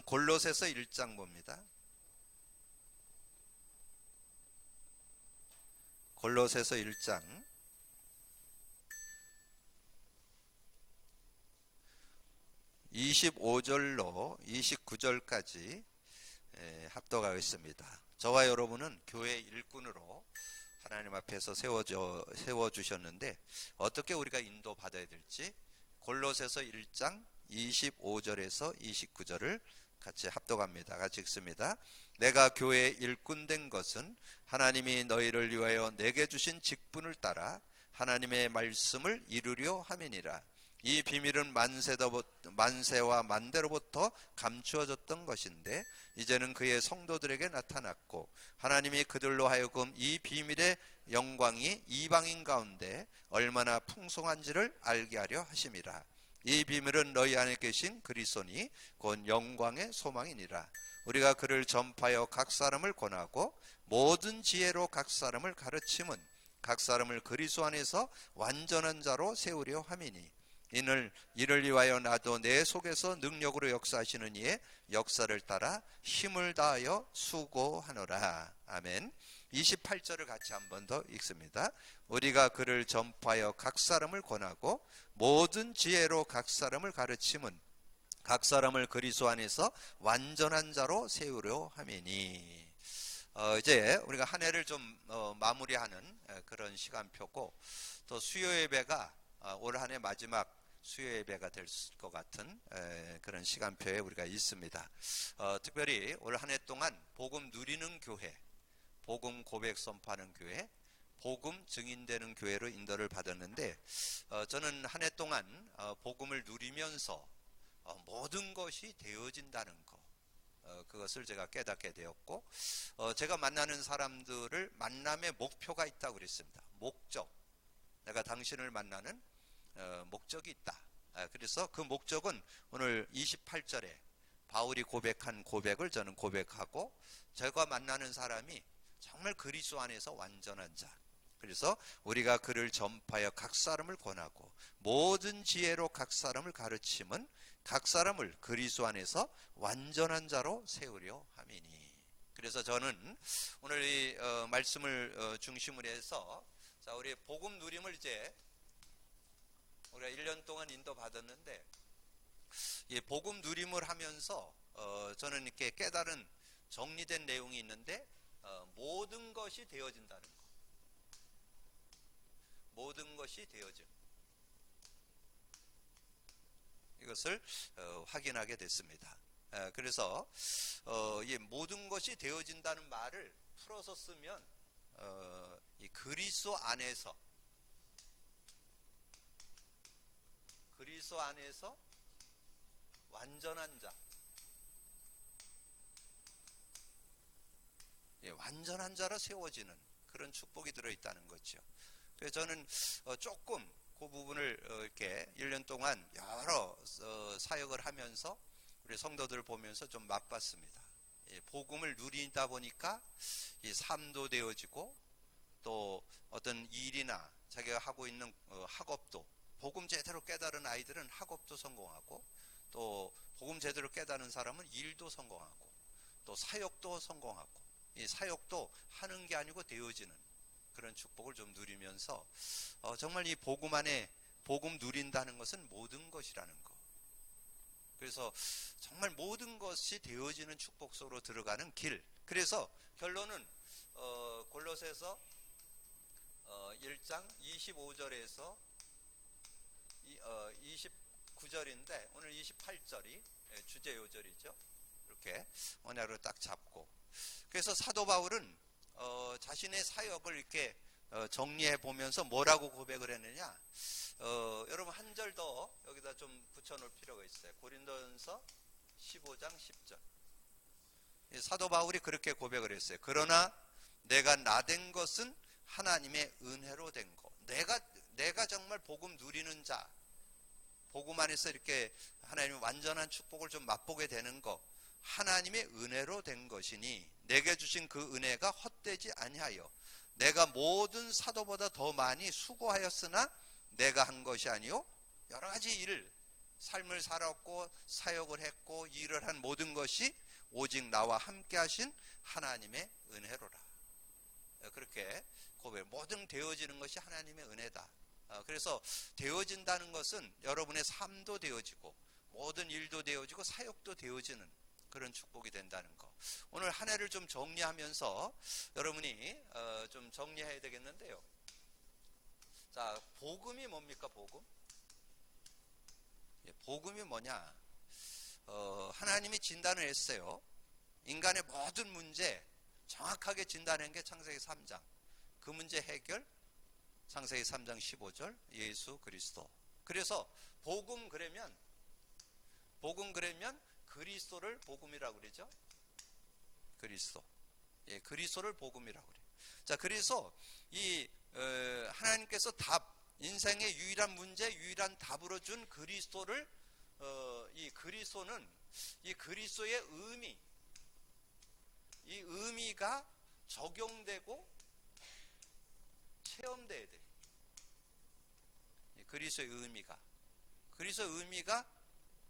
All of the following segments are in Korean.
골로새서 1장 봅니다. 골로새서 1장 25절로 29절까지 합독하겠습니다. 저와 여러분은 교회 일꾼으로 하나님 앞에서 세워주셨는데 어떻게 우리가 인도받아야 될지 골로새서 1장 25절에서 29절을 같이 합독합니다. 같이 읽습니다. 내가 교회의 일꾼 된 것은 하나님이 너희를 위하여 내게 주신 직분을 따라 하나님의 말씀을 이루려 함이니라. 이 비밀은 만세와 만대로부터 감추어졌던 것인데 이제는 그의 성도들에게 나타났고 하나님이 그들로 하여금 이 비밀의 영광이 이방인 가운데 얼마나 풍성한지를 알게 하려 하심이라. 이 비밀은 너희 안에 계신 그리스도니 곧 영광의 소망이니라. 우리가 그를 전파하여 각 사람을 권하고 모든 지혜로 각 사람을 가르침은 각 사람을 그리스도 안에서 완전한 자로 세우려 함이니 이를 위하여 나도 내 속에서 능력으로 역사하시는 이의 역사를 따라 힘을 다하여 수고하노라. 아멘. 28절을 같이 한 번 더 읽습니다. 우리가 그를 전파하여 각 사람을 권하고 모든 지혜로 각 사람을 가르침은 각 사람을 그리스도 안에서 완전한 자로 세우려 함이니. 이제 우리가 한 해를 좀 마무리하는 그런 시간표고 또 수요 예배가 올 한 해 마지막 수요 예배가 될 것 같은 그런 시간표에 우리가 있습니다. 특별히 올 한 해 동안 복음 누리는 교회, 복음 고백 선포하는 교회, 복음 증인되는 교회로 인도를 받았는데 저는 한 해 동안 복음을 누리면서 모든 것이 되어진다는 것, 그것을 제가 깨닫게 되었고 제가 만나는 사람들을 만남의 목표가 있다고 그랬습니다. 목적, 내가 당신을 만나는 목적이 있다. 그래서 그 목적은 오늘 28절에 바울이 고백한 고백을 저는 고백하고 제가 만나는 사람이 정말 그리스도 안에서 완전한 자, 그래서 우리가 그를 전파하여 각 사람을 권하고 모든 지혜로 각 사람을 가르침은 각 사람을 그리스도 안에서 완전한 자로 세우려 함이니. 그래서 저는 오늘 이 말씀을 중심으로 해서 자, 우리 복음 누림을 이제 우리가 1년 동안 인도받았는데 이 복음 누림을 하면서 저는 이렇게 깨달은 정리된 내용이 있는데 모든 것이 되어진다는 것, 모든 것이 되어짐, 이것을 확인하게 됐습니다. 그래서 이 모든 것이 되어진다는 말을 풀어서 쓰면 이 그리스도 안에서 완전한 자, 완전한 자로 세워지는 그런 축복이 들어있다는 거죠. 그래서 저는 조금 그 부분을 이렇게 1년 동안 여러 사역을 하면서 우리 성도들을 보면서 좀 맛봤습니다. 복음을 누리다 보니까 이 삶도 되어지고 또 어떤 일이나 자기가 하고 있는 학업도 복음 제대로 깨달은 아이들은 학업도 성공하고 또 복음 제대로 깨달은 사람은 일도 성공하고 또 사역도 성공하고 이 사역도 하는 게 아니고 되어지는 그런 축복을 좀 누리면서 정말 이 복음 안에 복음 누린다는 것은 모든 것이라는 것. 그래서 정말 모든 것이 되어지는 축복 속으로 들어가는 길. 그래서 결론은 골로새서 1장 25절에서 29절인데 오늘 28절이 주제 요절이죠. 이렇게 언약으로 딱 잡고 그래서 사도 바울은 자신의 사역을 이렇게 정리해 보면서 뭐라고 고백을 했느냐, 여러분 한 절 더 여기다 좀 붙여놓을 필요가 있어요. 고린도전서 15장 10절. 사도 바울이 그렇게 고백을 했어요. 그러나 내가 나된 것은 하나님의 은혜로 된 것. 내가 정말 복음 누리는 자, 복음 안에서 이렇게 하나님의 완전한 축복을 좀 맛보게 되는 것, 하나님의 은혜로 된 것이니 내게 주신 그 은혜가 헛되지 아니하여 내가 모든 사도보다 더 많이 수고하였으나 내가 한 것이 아니요 여러 가지 일을 삶을 살았고 사역을 했고 일을 한 모든 것이 오직 나와 함께 하신 하나님의 은혜로라. 그렇게 고백, 모든 되어지는 것이 하나님의 은혜다. 그래서 되어진다는 것은 여러분의 삶도 되어지고 모든 일도 되어지고 사역도 되어지는 그런 축복이 된다는 거. 오늘 한 해를 좀 정리하면서 여러분이 좀 정리해야 되겠는데요. 자, 복음이 뭡니까? 복음이 뭐냐? 하나님이 진단을 했어요. 인간의 모든 문제 정확하게 진단한 게 창세기 3장. 그 문제 해결 창세기 3장 15절 예수 그리스도. 그래서 복음 그러면 그리스도를 복음이라고 그러죠. 그리스도. 예, 그리스도를 복음이라고 그래요. 자, 그래서 이 하나님께서 인생의 유일한 문제, 유일한 답으로 준 그리스도를 이 그리스도는 이 그리스도의 의미가 적용되고 체험돼야 돼. 그리스도의 의미가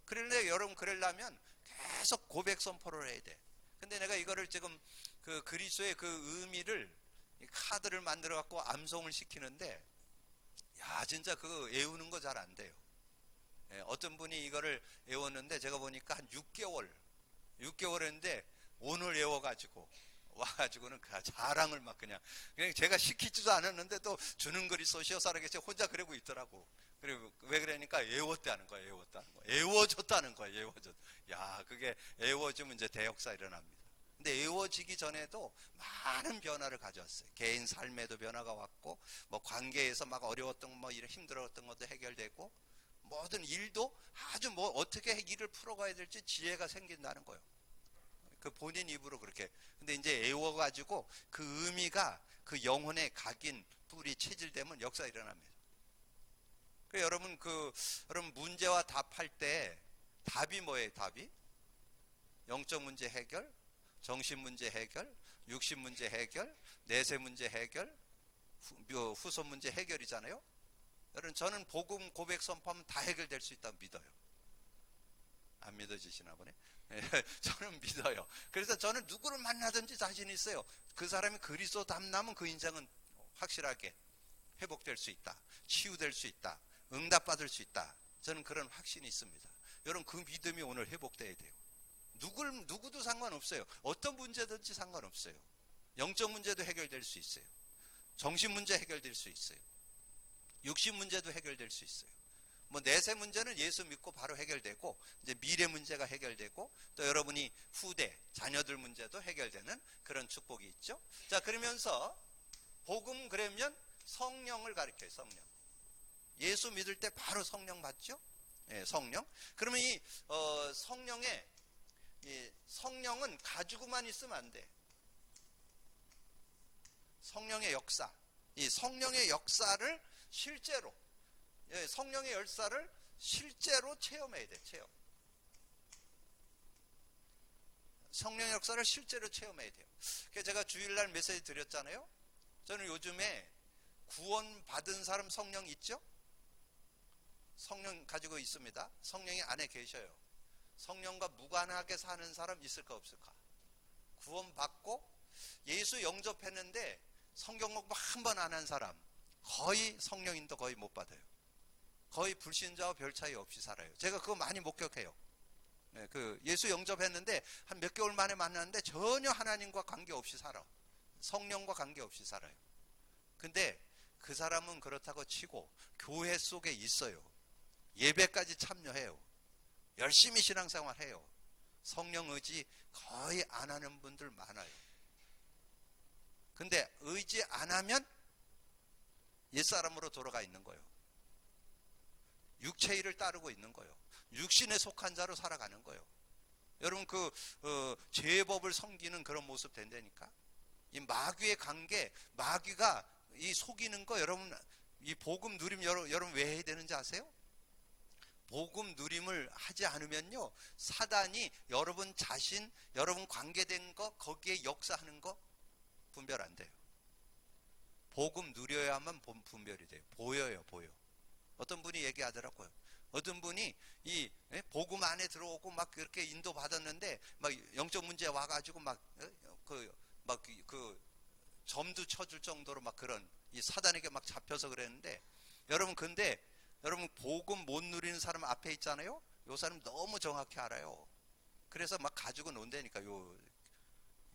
그런데 여러분 그러려면 계속 고백 선포를 해야 돼. 근데 내가 이거를 지금 그 그리스도의 그 의미를 카드를 만들어 갖고 암송을 시키는데 야 진짜 그거 외우는 거 잘 안 돼요. 예, 어떤 분이 이거를 외웠는데 제가 보니까 한 6개월 했는데 오늘 외워가지고 와가지고는 그 자랑을 막 그냥 제가 시키지도 않았는데 또 주는 그리스도시여 살아계셔 혼자 그러고 있더라고. 그리고 왜 그러니까 외웠다는 거야. 외워줬다는 거야. 야 그게 외워지면 이제 대역사 일어납니다. 근데 외워지기 전에도 많은 변화를 가져왔어요. 개인 삶에도 변화가 왔고 뭐 관계에서 막 어려웠던 뭐 이런 힘들었던 것도 해결되고 모든 일도 아주 뭐 어떻게 일을 풀어가야 될지 지혜가 생긴다는 거예요. 그 본인 입으로 그렇게. 근데 이제 외워가지고 그 의미가 그 영혼에 각인 뿌리 체질되면 역사 일어납니다. 그 여러분 문제와 답할 때 답이 뭐예요? 답이 영적 문제 해결, 정신 문제 해결, 육신 문제 해결, 내세 문제 해결, 후손 문제 해결이잖아요. 여러분 저는 복음 고백 선포하면 다 해결될 수 있다고 믿어요. 안 믿어지시나 보네. 저는 믿어요. 그래서 저는 누구를 만나든지 자신 있어요. 그 사람이 그리스도 닮나면 그 인생은 확실하게 회복될 수 있다. 치유될 수 있다. 응답받을 수 있다. 저는 그런 확신이 있습니다. 여러분 그 믿음이 오늘 회복돼야 돼요. 누구도 상관없어요. 어떤 문제든지 상관없어요. 영적 문제도 해결될 수 있어요. 정신 문제 해결될 수 있어요. 육신 문제도 해결될 수 있어요. 뭐 내세 문제는 예수 믿고 바로 해결되고 이제 미래 문제가 해결되고 또 여러분이 후대 자녀들 문제도 해결되는 그런 축복이 있죠. 자 그러면서 복음 그러면 성령을 가리켜요. 성령. 예수 믿을 때 바로 성령 받죠. 예, 성령. 그러면 이 성령은 가지고만 있으면 안 돼. 성령의 역사. 이 성령의 역사를 실제로 성령의 역사를 실제로 체험해야 돼. 성령의 역사를 실제로 체험해야 돼요. 그래서 제가 주일날 메시지 드렸잖아요. 저는 요즘에 구원받은 사람 성령 있죠? 성령 가지고 있습니다. 성령이 안에 계셔요. 성령과 무관하게 사는 사람 있을까 없을까? 구원받고 예수 영접했는데 성경 공부 한 번 안 한 사람 거의 성령인도 거의 못 받아요. 거의 불신자와 별 차이 없이 살아요. 제가 그거 많이 목격해요. 네, 예수 영접했는데 한 몇 개월 만에 만났는데 전혀 하나님과 관계없이 살아. 성령과 관계없이 살아요. 근데 그 사람은 그렇다고 치고 교회 속에 있어요. 예배까지 참여해요. 열심히 신앙생활해요. 성령 의지 거의 안 하는 분들 많아요. 근데 의지 안 하면 옛사람으로 돌아가 있는 거예요. 육체의 일을 따르고 있는 거예요. 육신에 속한 자로 살아가는 거예요. 여러분 죄의 법을 섬기는 그런 모습 된다니까. 이 마귀의 관계, 마귀가 이 속이는 거 여러분 이 복음 누림 여러분 왜 해야 되는지 아세요? 복음 누림을 하지 않으면요 사단이 여러분 자신 여러분 관계된 거 거기에 역사하는 거 분별 안 돼요. 복음 누려야만 분별이 돼요. 보여요. 어떤 분이 얘기하더라고요. 어떤 분이 이 복음 안에 들어오고 막 그렇게 인도 받았는데 막 영적 문제 와가지고 막 그 점도 쳐줄 정도로 막 그런 이 사단에게 막 잡혀서 그랬는데, 여러분 근데 여러분 복음 못 누리는 사람 앞에 있잖아요. 요 사람 너무 정확히 알아요. 그래서 막 가지고 논다니까. 요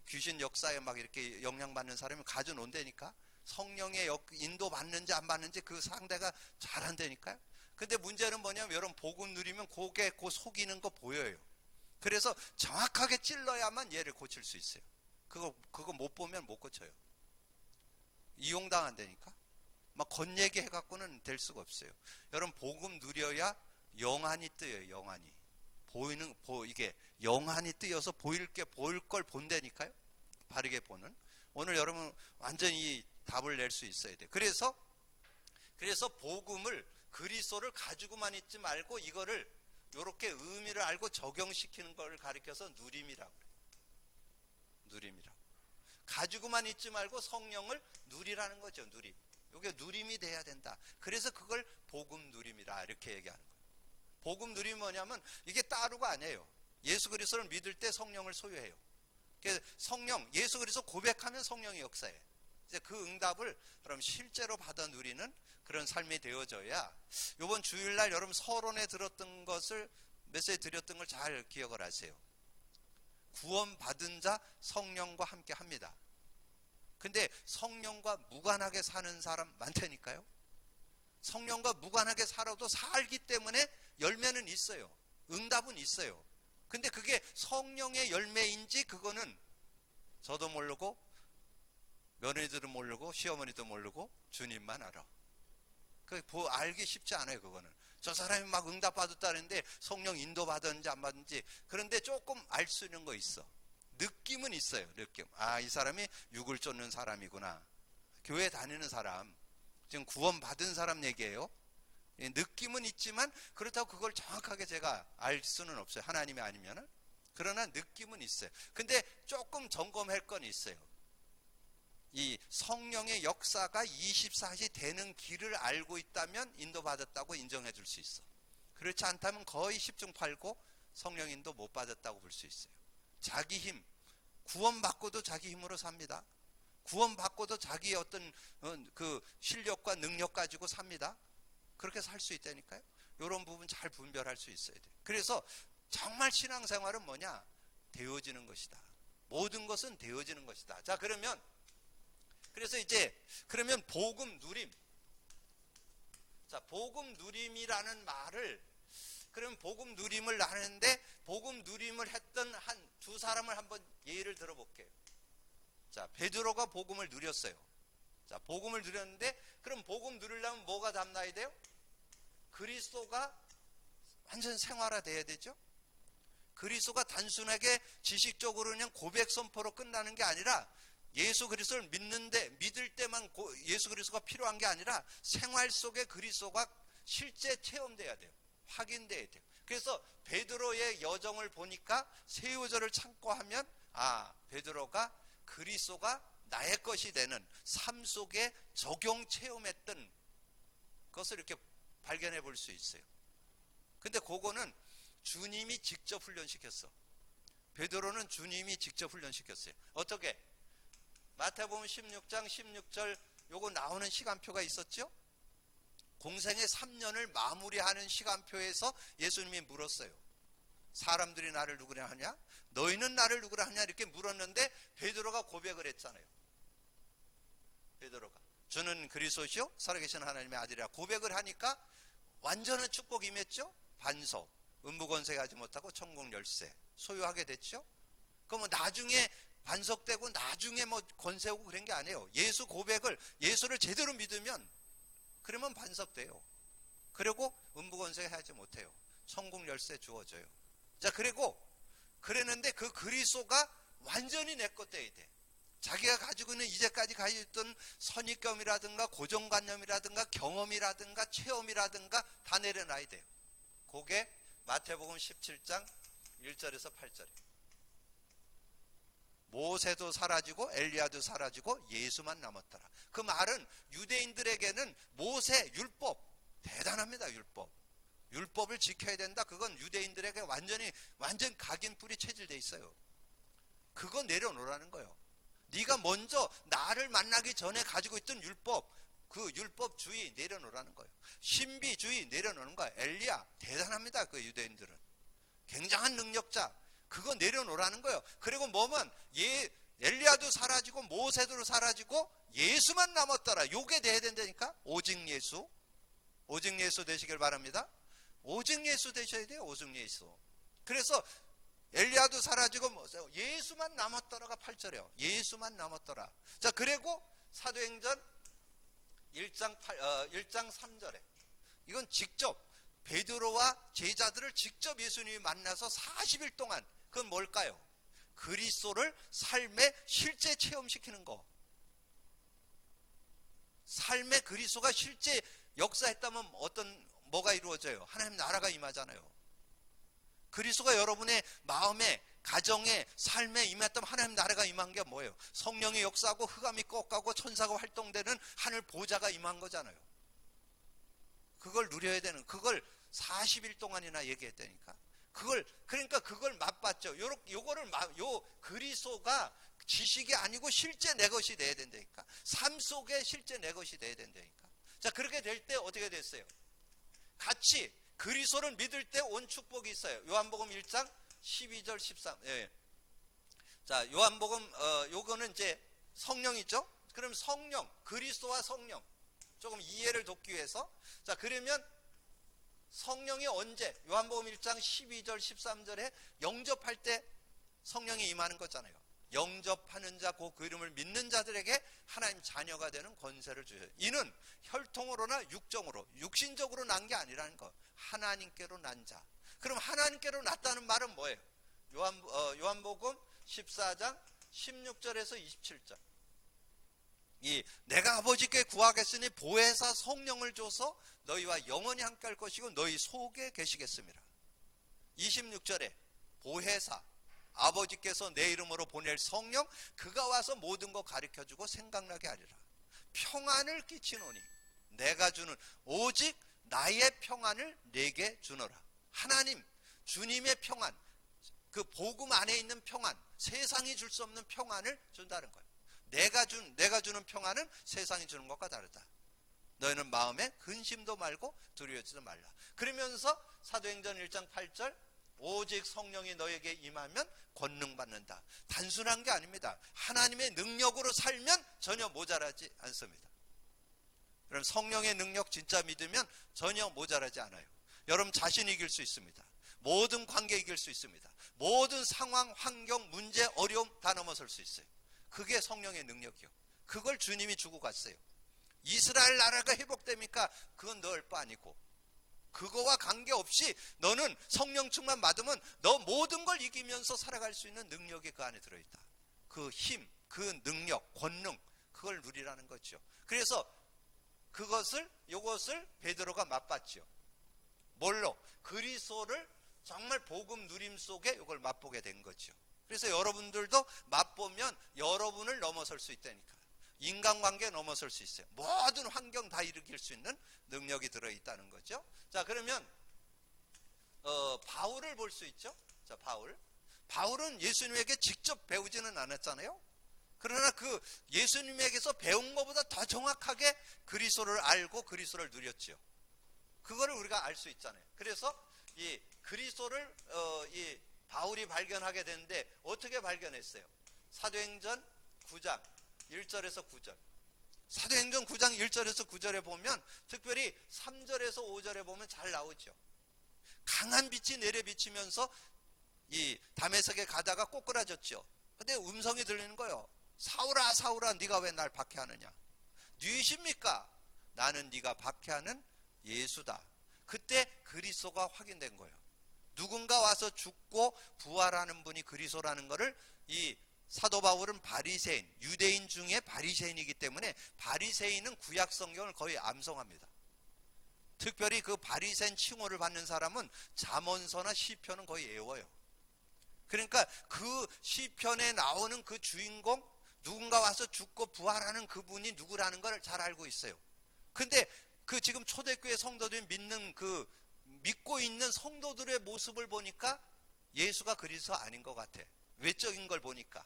귀신 역사에 막 이렇게 영향받는 사람이 가지고 논다니까. 성령의 인도 받는지 안 받는지 그 상대가 잘 안다니까요. 근데 문제는 뭐냐면 여러분 복음 누리면 그 속이는 거 보여요. 그래서 정확하게 찔러야만 얘를 고칠 수 있어요. 그거 못 보면 못 고쳐요. 이용당한다니까. 막 겉얘기 해갖고는 될 수가 없어요. 여러분 복음 누려야 영안이 뜨여요. 영안이 이게 영안이 뜨여서 보일 걸 본다니까요. 바르게 보는. 오늘 여러분 완전히 답을 낼 수 있어야 돼요. 그래서 복음을 그리스도를 가지고만 있지 말고 이거를 이렇게 의미를 알고 적용시키는 걸 가리켜서 누림이라고 그래요. 누림이라고. 가지고만 있지 말고 성령을 누리라는 거죠. 누림. 이게 누림이 돼야 된다. 그래서 그걸 복음 누림이라 이렇게 얘기하는 거예요. 복음 누림이 뭐냐면 이게 따로가 아니에요. 예수 그리스도를 믿을 때 성령을 소유해요. 성령, 예수 그리스도 고백하면 성령이 역사해. 이제 그 응답을 여러분 실제로 받아 누리는 그런 삶이 되어져야, 이번 주일날 여러분 서론에 들었던 것을 메시지 드렸던 걸 잘 기억을 하세요. 구원받은 자 성령과 함께 합니다. 근데 성령과 무관하게 사는 사람 많다니까요. 성령과 무관하게 살아도 살기 때문에 열매는 있어요. 응답은 있어요. 근데 그게 성령의 열매인지 그거는 저도 모르고 며느리들은 모르고 시어머니도 모르고 주님만 알아. 알기 쉽지 않아요. 그거는 저 사람이 막 응답 받았다는데 성령 인도 받았는지 안 받았는지. 그런데 조금 알 수 있는 거 있어. 느낌은 있어요. 느낌. 이 사람이 육을 쫓는 사람이구나. 교회 다니는 사람, 지금 구원 받은 사람 얘기예요. 느낌은 있지만 그렇다고 그걸 정확하게 제가 알 수는 없어요. 하나님이 아니면은. 그러나 느낌은 있어요. 근데 조금 점검할 건 있어요. 이 성령의 역사가 24시 되는 길을 알고 있다면 인도받았다고 인정해 줄 수 있어. 그렇지 않다면 거의 10중 8구 성령 인도 못 받았다고 볼 수 있어요. 자기 힘, 구원받고도 자기 힘으로 삽니다. 구원받고도 자기의 어떤 그 실력과 능력 가지고 삽니다. 그렇게 살 수 있다니까요. 이런 부분 잘 분별할 수 있어야 돼요. 그래서 정말 신앙생활은 뭐냐? 되어지는 것이다. 모든 것은 되어지는 것이다. 자, 그러면 복음 누림. 자, 복음 누림이라는 말을, 그럼 복음 누림을 하는데 복음 누림을 했던 한 두 사람을 한번 예를 들어볼게요. 자, 베드로가 복음을 누렸어요. 자, 복음을 누렸는데 그럼 복음 누리려면 뭐가 담나야 돼요? 그리스도가 완전 생활화돼야 되죠. 그리스도가 단순하게 지식적으로 그냥 고백 선포로 끝나는 게 아니라 예수 그리스도를 믿을 때만 예수 그리스도가 필요한 게 아니라 생활 속에 그리스도가 실제 체험돼야 돼요. 확인돼야 돼요. 그래서 베드로의 여정을 보니까 세우절을 참고 하면 베드로가 그리스도가 나의 것이 되는 삶 속에 적용 체험했던 것을 이렇게 발견해 볼 수 있어요. 근데 그거는 주님이 직접 훈련시켰어. 베드로는 주님이 직접 훈련시켰어요. 어떻게? 마태복음 16장 16절 요거 나오는 시간표가 있었죠? 공생의 3년을 마무리하는 시간표에서 예수님이 물었어요. 사람들이 나를 누구라 하냐? 너희는 나를 누구라 하냐? 이렇게 물었는데 베드로가 고백을 했잖아요. 베드로가 주는 그리스도시요 살아계신 하나님의 아들이라 고백을 하니까 완전한 축복이 임했죠. 반석, 음부권세 가지 못하고 천국 열쇠 소유하게 됐죠. 그럼 나중에 반석되고 나중에 권세오고 그런 게 아니에요. 예수 고백을, 예수를 제대로 믿으면 그러면 반석돼요. 그리고 음부권세 하지 못해요. 천국 열쇠 주어져요. 자, 그랬는데 그 그리스도가 완전히 내 것 돼야 돼. 자기가 가지고 있는 이제까지 가지고 있던 선입견이라든가 고정관념이라든가 경험이라든가 체험이라든가 다 내려놔야 돼요. 그게 마태복음 17장 1절에서 8절이에요. 모세도 사라지고 엘리야도 사라지고 예수만 남았더라. 그 말은 유대인들에게는 모세 율법 대단합니다. 율법을 지켜야 된다. 그건 유대인들에게 완전 각인 뿌리 체질돼 있어요. 그거 내려놓으라는 거예요. 네가 먼저 나를 만나기 전에 가지고 있던 율법, 그 율법주의 내려놓으라는 거예요. 신비주의 내려놓는 거예요. 엘리야 대단합니다. 그 유대인들은 굉장한 능력자, 그거 내려놓으라는 거예요. 그리고 뭐면 엘리야도 사라지고 모세도 사라지고 예수만 남았더라. 요게 돼야 된다니까. 오직 예수 되시길 바랍니다. 오직 예수 되셔야 돼요. 오직 예수. 그래서 엘리야도 사라지고 예수만 남았더라가 8절이에요. 예수만 남았더라. 자, 그리고 사도행전 1장 3절에 이건 직접 베드로와 제자들을 직접 예수님이 만나서 40일 동안, 그건 뭘까요? 그리스도를 삶에 실제 체험시키는 거. 삶의 그리스도가 실제 역사했다면 뭐가 이루어져요? 하나님 나라가 임하잖아요. 그리스도가 여러분의 마음에, 가정에, 삶에 임했다면 하나님 나라가 임한 게 뭐예요? 성령이 역사하고 흑암이 꺾하고 천사가 활동되는 하늘 보좌가 임한 거잖아요. 그걸 누려야 되는, 그걸 40일 동안이나 얘기했다니까. 그러니까 그걸 맛봤죠. 요 그리스도가 지식이 아니고 실제 내 것이 돼야 된다니까. 삶 속에 실제 내 것이 돼야 된다니까. 자, 그렇게 될 때 어떻게 됐어요? 같이 그리스도를 믿을 때 온 축복이 있어요. 요한복음 1장 12절 13. 예. 자, 요한복음 요거는 이제 성령이죠. 그럼 성령, 그리스도와 성령 조금 이해를 돕기 위해서, 자, 그러면 성령이 언제? 요한복음 1장 12절 13절에 영접할 때 성령이 임하는 거잖아요. 영접하는 자, 그 이름을 믿는 자들에게 하나님 자녀가 되는 권세를 주셔요. 이는 혈통으로나 육신적으로 난 게 아니라는 거. 하나님께로 난 자. 그럼 하나님께로 났다는 말은 뭐예요? 요한복음 14장 16절에서 27절. 내가 아버지께 구하겠으니 보혜사 성령을 줘서 너희와 영원히 함께 할 것이고 너희 속에 계시겠습니다. 26절에 보혜사, 아버지께서 내 이름으로 보낼 성령, 그가 와서 모든 거 가르쳐주고 생각나게 하리라. 평안을 끼치노니 내가 주는 오직 나의 평안을 내게 주노라. 하나님 주님의 평안, 그 복음 안에 있는 평안, 세상이 줄 수 없는 평안을 준다는 거예요. 내가 주는 평안은 세상이 주는 것과 다르다. 너희는 마음에 근심도 말고 두려워하지도 말라. 그러면서 사도행전 1장 8절, 오직 성령이 너에게 임하면 권능 받는다. 단순한 게 아닙니다. 하나님의 능력으로 살면 전혀 모자라지 않습니다. 그럼 성령의 능력 진짜 믿으면 전혀 모자라지 않아요. 여러분 자신 이길 수 있습니다. 모든 관계 이길 수 있습니다. 모든 상황, 환경, 문제, 어려움 다 넘어설 수 있어요. 그게 성령의 능력이요. 그걸 주님이 주고 갔어요. 이스라엘 나라가 회복됩니까? 그건 너 할 바 아니고, 그거와 관계없이 너는 성령 충만 받으면 너 모든 걸 이기면서 살아갈 수 있는 능력이 그 안에 들어있다. 그 힘, 그 능력, 권능, 그걸 누리라는 거죠. 그래서 요것을 베드로가 맛봤죠. 뭘로? 그리스도를 정말 복음 누림 속에 이걸 맛보게 된 거죠. 그래서 여러분들도 맛보면 여러분을 넘어설 수 있다니까. 인간관계 넘어설 수 있어요. 모든 환경 다 일으킬 수 있는 능력이 들어있다는 거죠. 자, 그러면 바울을 볼 수 있죠. 자, 바울은 예수님에게 직접 배우지는 않았잖아요. 그러나 그 예수님에게서 배운 것보다 더 정확하게 그리스도를 알고 그리스도를 누렸죠. 그거를 우리가 알 수 있잖아요. 그래서 이 그리스도를 이 바울이 발견하게 되는데 어떻게 발견했어요? 사도행전 9장 1절에서 9절. 사도행전 9장 1절에서 9절에 보면, 특별히 3절에서 5절에 보면 잘 나오죠. 강한 빛이 내려 비치면서 이 다메섹에 가다가 꼬꾸라졌죠. 근데 음성이 들리는 거예요. 사울아 사울아 네가 왜 날 박해하느냐. 누구십니까? 나는 네가 박해하는 예수다. 그때 그리스도가 확인된 거예요. 누군가 와서 죽고 부활하는 분이 그리스도라는 것을 이 사도 바울은 바리새인, 유대인 중에 바리새인이기 때문에 바리새인은 구약 성경을 거의 암송합니다. 특별히 그 바리새인 칭호를 받는 사람은 잠언서나 시편은 거의 외워요. 그러니까 그 시편에 나오는 그 주인공, 누군가 와서 죽고 부활하는 그분이 누구라는 걸 잘 알고 있어요. 근데 그 지금 초대교회 성도들이 믿는 그 믿고 있는 성도들의 모습을 보니까 예수가 그리스도 아닌 것 같아. 외적인 걸 보니까.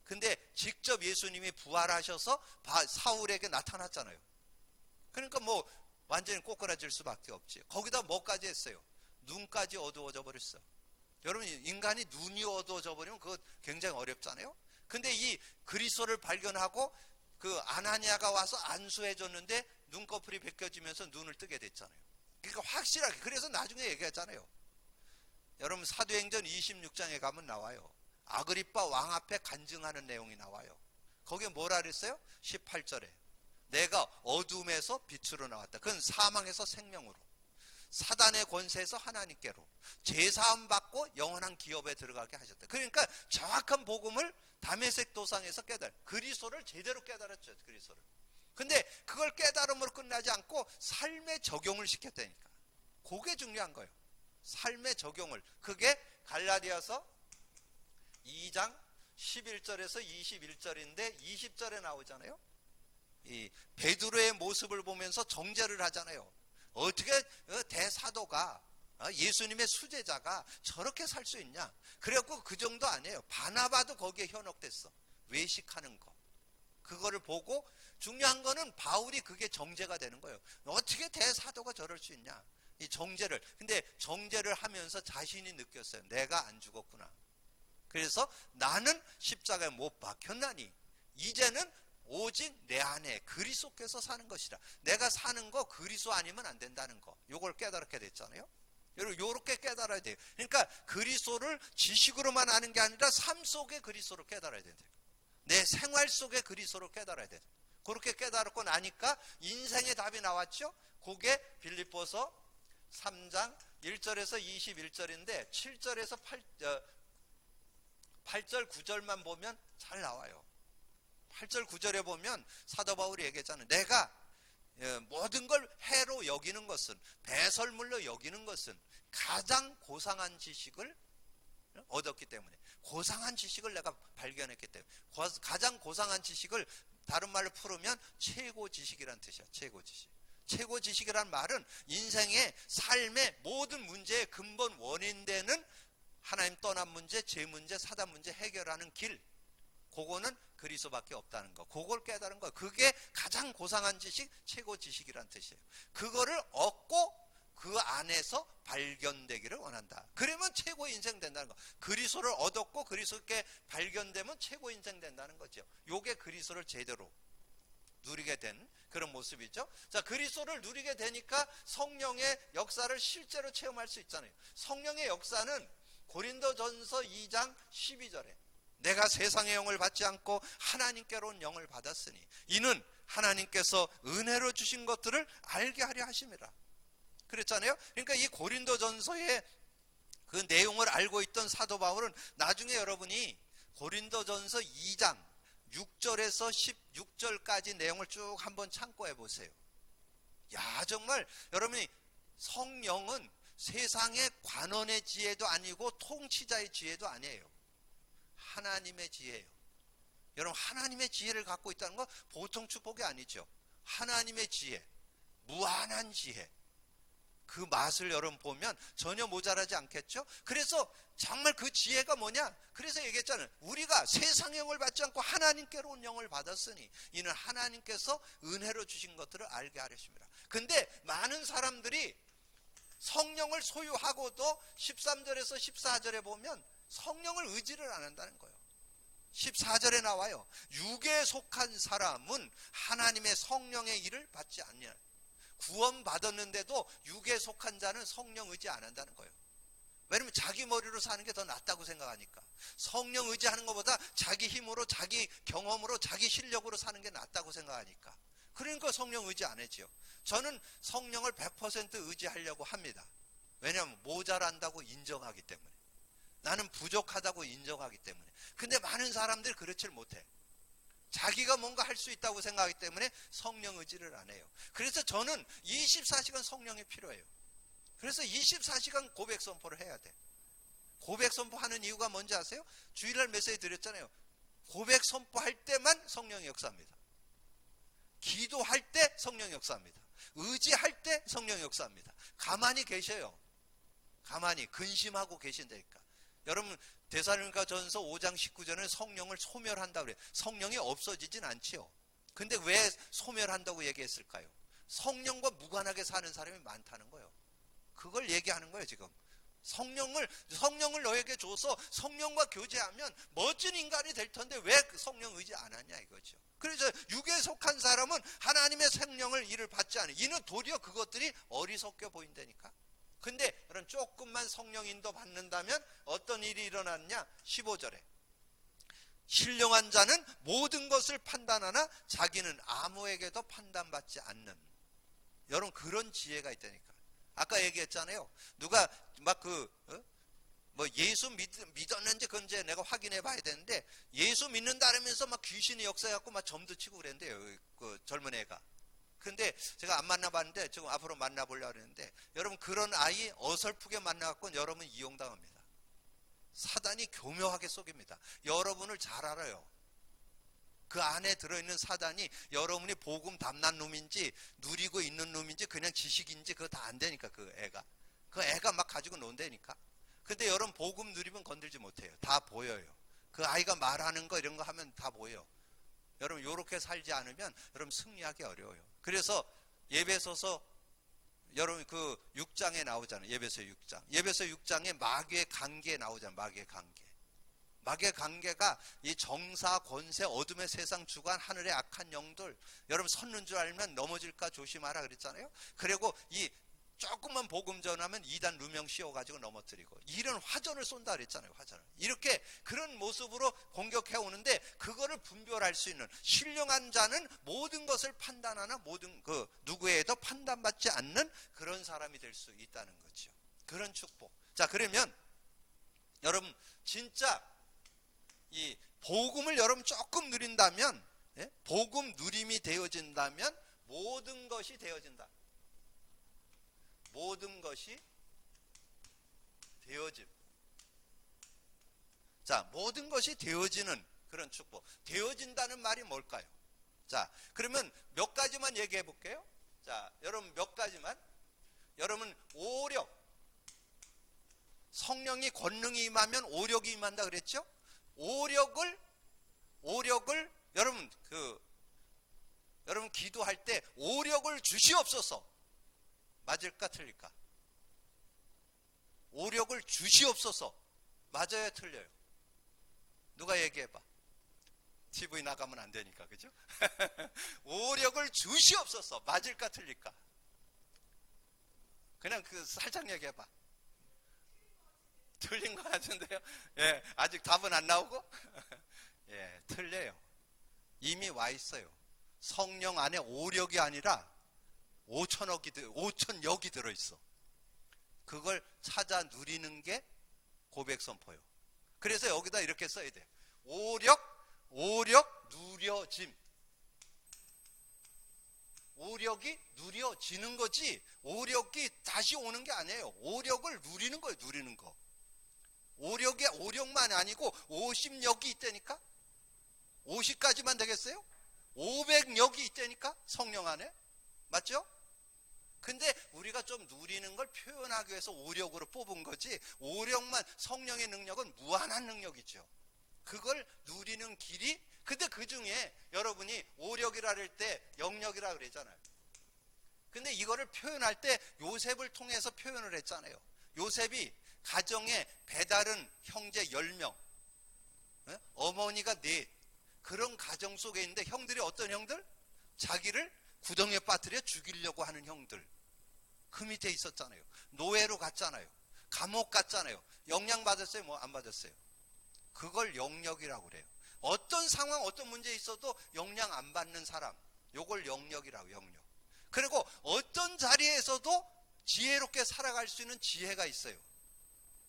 근데 직접 예수님이 부활하셔서 사울에게 나타났잖아요. 그러니까 뭐 완전히 꼬꾸라질 수밖에 없지. 거기다 뭐까지 했어요? 눈까지 어두워져 버렸어. 여러분, 인간이 눈이 어두워져 버리면 그거 굉장히 어렵잖아요. 근데 이 그리스도를 발견하고 그 아나니아가 와서 안수해 줬는데 눈꺼풀이 벗겨지면서 눈을 뜨게 됐잖아요. 그러니까 확실하게. 그래서 나중에 얘기하잖아요. 여러분, 사도행전 26장에 가면 나와요. 아그리빠 왕 앞에 간증하는 내용이 나와요. 거기에 뭐라 그랬어요? 18절에 내가 어둠에서 빛으로 나왔다. 그건 사망에서 생명으로, 사단의 권세에서 하나님께로 제사함 받고 영원한 기업에 들어가게 하셨다. 그러니까 정확한 복음을 다메섹 도상에서 그리스도를 제대로 깨달았죠. 그리스도를. 근데 그걸 깨달음으로 끝나지 않고 삶에 적용을 시켰다니까. 그게 중요한 거예요. 삶의 적용을. 그게 갈라디아서 2장 11절에서 21절인데 20절에 나오잖아요. 이 베드로의 모습을 보면서 정죄를 하잖아요. 어떻게 대사도가, 예수님의 수제자가 저렇게 살 수 있냐. 그래갖고 그 정도 아니에요. 바나바도 거기에 현혹됐어. 외식하는 거. 그거를 보고 중요한 거는 바울이 그게 정죄가 되는 거예요. 어떻게 대사도가 저럴 수 있냐. 이 정죄를. 근데 정죄를 하면서 자신이 느꼈어요. 내가 안 죽었구나. 그래서 나는 십자가에 못 박혔나니 이제는 오직 내 안에 그리스도께서 사는 것이라. 내가 사는 거 그리스도 아니면 안 된다는 거. 요걸 깨달게 됐잖아요. 여러분, 요렇게 깨달아야 돼요. 그러니까 그리스도를 지식으로만 아는 게 아니라 삶 속에 그리스도를 깨달아야 돼요. 내 생활 속에 그리스도를 깨달아야 돼요. 그렇게 깨달았고 나니까 인생의 답이 나왔죠. 그게 빌립보서 3장 1절에서 21절인데 7절에서 8절 9절만 보면 잘 나와요. 8절 9절에 보면 사도 바울이 얘기했잖아요. 내가 모든 걸 해로 여기는 것은, 배설물로 여기는 것은 가장 고상한 지식을 얻었기 때문에, 고상한 지식을 내가 발견했기 때문에, 가장 고상한 지식을 다른 말로 풀으면 최고 지식이란 뜻이야. 최고 지식. 최고 지식이란 말은 인생의 삶의 모든 문제의 근본 원인되는 하나님 떠난 문제, 죄 문제, 사단 문제 해결하는 길, 그거는 그리스도밖에 없다는 거. 그걸 깨달은 거. 그게 가장 고상한 지식, 최고 지식이란 뜻이에요. 그거를 얻고 그 안에서 발견되기를 원한다. 그러면 최고 인생 된다는 거. 그리스도를 얻었고 그리스도께 발견되면 최고 인생 된다는 거죠. 요게 그리스도를 제대로 누리게 된 그런 모습이죠. 자, 그리스도를 누리게 되니까 성령의 역사를 실제로 체험할 수 있잖아요. 성령의 역사는 고린도전서 2장 12절에 내가 세상의 영을 받지 않고 하나님께로 온 영을 받았으니 이는 하나님께서 은혜로 주신 것들을 알게 하려 하심이라 그랬잖아요. 그러니까 이 고린도전서의 그 내용을 알고 있던 사도 바울은 나중에 여러분이 고린도전서 2장 6절에서 16절까지 내용을 쭉 한번 참고해 보세요. 야, 정말 여러분이 성령은 세상의 관원의 지혜도 아니고 통치자의 지혜도 아니에요. 하나님의 지혜예요. 여러분, 하나님의 지혜를 갖고 있다는 건 보통 축복이 아니죠. 하나님의 지혜, 무한한 지혜, 그 맛을 여러분 보면 전혀 모자라지 않겠죠. 그래서 정말 그 지혜가 뭐냐, 그래서 얘기했잖아요. 우리가 세상의 영을 받지 않고 하나님께로 온 영을 받았으니 이는 하나님께서 은혜로 주신 것들을 알게 하려십니다. 근데 많은 사람들이 성령을 소유하고도 13절에서 14절에 보면 성령을 의지를 안 한다는 거예요. 14절에 나와요. 육에 속한 사람은 하나님의 성령의 일을 받지 않냐. 구원 받았는데도 육에 속한 자는 성령 의지 안 한다는 거예요. 왜냐면 자기 머리로 사는 게 더 낫다고 생각하니까. 성령 의지하는 것보다 자기 힘으로, 자기 경험으로, 자기 실력으로 사는 게 낫다고 생각하니까. 그러니까 성령 의지 안 하지요. 저는 성령을 100% 의지하려고 합니다. 왜냐하면 모자란다고 인정하기 때문에. 나는 부족하다고 인정하기 때문에. 근데 많은 사람들이 그렇지를 못해. 자기가 뭔가 할 수 있다고 생각하기 때문에 성령 의지를 안 해요. 그래서 저는 24시간 성령이 필요해요. 그래서 24시간 고백 선포를 해야 돼. 고백 선포하는 이유가 뭔지 아세요? 주일날 메시지 드렸잖아요. 고백 선포할 때만 성령이 역사합니다. 기도할 때 성령이 역사합니다. 의지할 때 성령이 역사합니다. 가만히 계셔요. 가만히 근심하고 계신다니까. 여러분 데살로니가 전서 5장 19절에 성령을 소멸한다고 그래요. 성령이 없어지진 않지요. 근데 왜 소멸한다고 얘기했을까요? 성령과 무관하게 사는 사람이 많다는 거예요. 그걸 얘기하는 거예요 지금. 성령을 너에게 줘서 성령과 교제하면 멋진 인간이 될 텐데 왜 성령 의지 안 하냐 이거죠. 그래서 육에 속한 사람은 하나님의 성령을 이를 받지 않아요. 이는 도리어 그것들이 어리석게 보인다니까. 근데 여러분 조금만 성령 인도 받는다면 어떤 일이 일어났냐? 15절에 신령한 자는 모든 것을 판단하나 자기는 아무에게도 판단받지 않는, 여러분 그런 지혜가 있다니까. 아까 얘기했잖아요. 누가 막 예수 믿었는지 그건 이제 내가 확인해 봐야 되는데, 예수 믿는다면서 막 귀신이 역사해갖고 막 점도 치고 그랬는데요. 그 젊은 애가. 근데 제가 안 만나봤는데 지금 앞으로 만나보려고 그러는데, 여러분 그런 아이 어설프게 만나갖고 여러분 이용당합니다. 사단이 교묘하게 속입니다. 여러분을 잘 알아요. 그 안에 들어있는 사단이 여러분이 복음 담난 놈인지 누리고 있는 놈인지 그냥 지식인지 그거 다 안 되니까. 그 애가 막 가지고 논다니까. 근데 여러분 복음 누리면 건들지 못해요. 다 보여요. 그 아이가 말하는 거 이런 거 하면 다 보여. 여러분 요렇게 살지 않으면 여러분 승리하기 어려워요. 그래서 예배소서 여러분 그 6장에 나오잖아요. 예배소 6장. 예배소 6장에 마귀의 관계 나오잖아요. 마귀의 관계. 마귀의 관계가 이 정사, 권세, 어둠의 세상 주관, 하늘의 악한 영들, 여러분 섰는 줄 알면 넘어질까 조심하라 그랬잖아요. 그리고 이 조금만 복음 전하면 이단 누명 씌워가지고 넘어뜨리고, 이런 화전을 쏜다 그랬잖아요. 화전을. 이렇게 그런 모습으로 공격해 오는데, 그거를 분별할 수 있는 신령한 자는 모든 것을 판단하나 모든 누구에도 판단받지 않는 그런 사람이 될 수 있다는 거죠. 그런 축복. 자, 그러면 여러분 진짜 이 복음을 여러분 조금 누린다면, 복음 누림이 되어진다면 모든 것이 되어진다. 모든 것이 되어짐. 자, 모든 것이 되어지는 그런 축복. 되어진다는 말이 뭘까요? 자, 그러면 몇 가지만 얘기해 볼게요. 자, 여러분 몇 가지만. 여러분 오력. 성령이 권능이 임하면 오력이 임한다 그랬죠? 오력을 여러분 기도할 때 오력을 주시옵소서. 맞을까 틀릴까? 오력을 주시옵소서. 맞아요 틀려요? 누가 얘기해봐. TV 나가면 안 되니까, 그죠? 오력을 주시옵소서. 맞을까 틀릴까? 그냥 살짝 얘기해봐. 틀린 것 같은데요? 예, 아직 답은 안 나오고? 예, 틀려요. 이미 와 있어요. 성령 안에 오력이 아니라 5천억이 들어있어. 그걸 찾아 누리는 게 고백 선포요. 그래서 여기다 이렇게 써야 돼. 오력 누려짐. 오력이 누려지는 거지, 오력이 다시 오는 게 아니에요. 오력을 누리는 거예요. 누리는 거. 오력만 아니고 50력이 있다니까. 50까지만 되겠어요? 500력이 있다니까, 성령 안에. 맞죠? 근데 우리가 좀 누리는 걸 표현하기 위해서 오력으로 뽑은 거지, 오력만, 성령의 능력은 무한한 능력이죠. 그걸 누리는 길이. 근데 그 중에 여러분이 오력이라 할 때 영력이라 그러잖아요. 근데 이거를 표현할 때 요셉을 통해서 표현을 했잖아요. 요셉이 가정에 배다른 형제 10명, 어머니가 4, 그런 가정 속에 있는데, 형들이 어떤 형들? 자기를 구덩이에 빠뜨려 죽이려고 하는 형들. 그 밑에 있었잖아요. 노예로 갔잖아요. 감옥 갔잖아요. 영향 받았어요? 뭐 안 받았어요? 그걸 영력이라고 그래요. 어떤 상황, 어떤 문제 있어도 영향 안 받는 사람, 요걸 영력이라고. 영력. 그리고 어떤 자리에서도 지혜롭게 살아갈 수 있는 지혜가 있어요.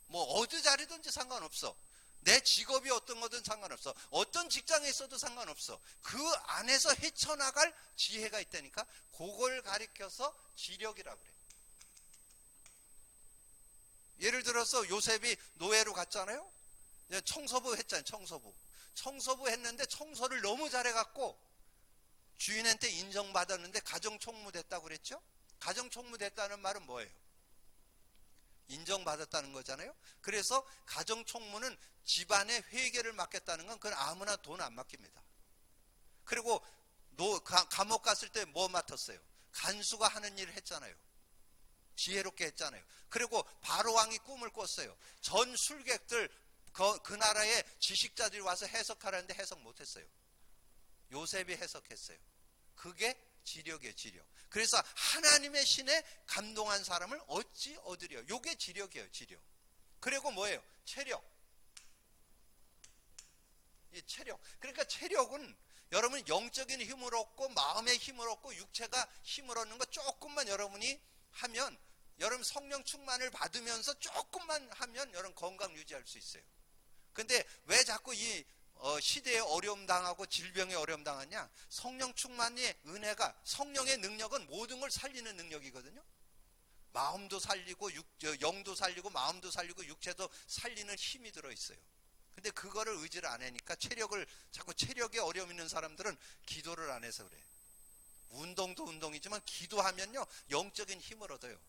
뭐 어느 자리든지 상관없어. 내 직업이 어떤 거든 상관없어. 어떤 직장에 있어도 상관없어. 그 안에서 헤쳐나갈 지혜가 있다니까. 그걸 가리켜서 지력이라고 그래. 예를 들어서 요셉이 노예로 갔잖아요. 청소부 했잖아요. 청소부 했는데 청소를 너무 잘해갖고 주인한테 인정받았는데 가정총무 됐다고 그랬죠. 가정총무 됐다는 말은 뭐예요? 인정받았다는 거잖아요. 그래서 가정총무는 집안의 회계를 맡겠다는 건 그건 아무나 돈 안 맡깁니다. 그리고 감옥 갔을 때 뭐 맡았어요? 간수가 하는 일을 했잖아요. 지혜롭게 했잖아요. 그리고 바로왕이 꿈을 꿨어요. 전 술객들 그 나라의 지식자들이 와서 해석하라는데 해석 못했어요. 요셉이 해석했어요. 그게 지력이에요, 지력. 그래서 하나님의 신에 감동한 사람을 어찌 얻으려. 요게 지력이에요, 지력. 그리고 뭐예요? 체력. 이 체력. 그러니까 체력은 여러분 영적인 힘을 얻고 마음의 힘을 얻고 육체가 힘을 얻는 거 조금만 여러분이 하면, 여러분 성령 충만을 받으면서 조금만 하면 여러분 건강 유지할 수 있어요. 근데 왜 자꾸 이 시대에 어려움 당하고 질병에 어려움 당하냐? 성령 충만의 은혜가, 성령의 능력은 모든 걸 살리는 능력이거든요. 마음도 살리고 영도 살리고 마음도 살리고 육체도 살리는 힘이 들어있어요. 근데 그거를 의지를 안 하니까 자꾸 체력에 어려움 있는 사람들은 기도를 안 해서 그래. 운동도 운동이지만 기도하면요 영적인 힘을 얻어요.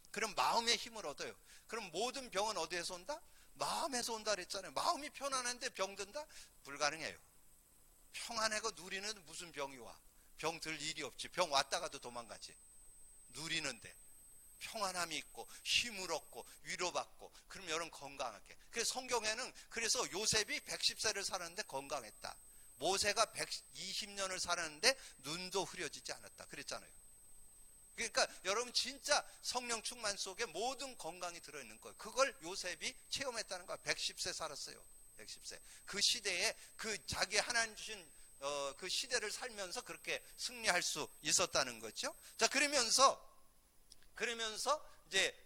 그럼 마음의 힘을 얻어요. 그럼 모든 병은 어디에서 온다? 마음에서 온다 그랬잖아요. 마음이 편안한데 병든다? 불가능해요. 평안하고 누리는 무슨 병이 와? 병 들 일이 없지. 병 왔다가도 도망가지. 누리는데 평안함이 있고 힘을 얻고 위로받고, 그럼 여러분 건강하게. 그래서 성경에는 그래서 요셉이 110세를 살았는데 건강했다. 모세가 120년을 살았는데 눈도 흐려지지 않았다 그랬잖아요. 그러니까 여러분 진짜 성령 충만 속에 모든 건강이 들어있는 거예요. 그걸 요셉이 체험했다는 거예요. 110세 살았어요. 110세. 그 시대에 그 자기 하나님 주신 그 시대를 살면서 그렇게 승리할 수 있었다는 거죠. 자, 그러면서 이제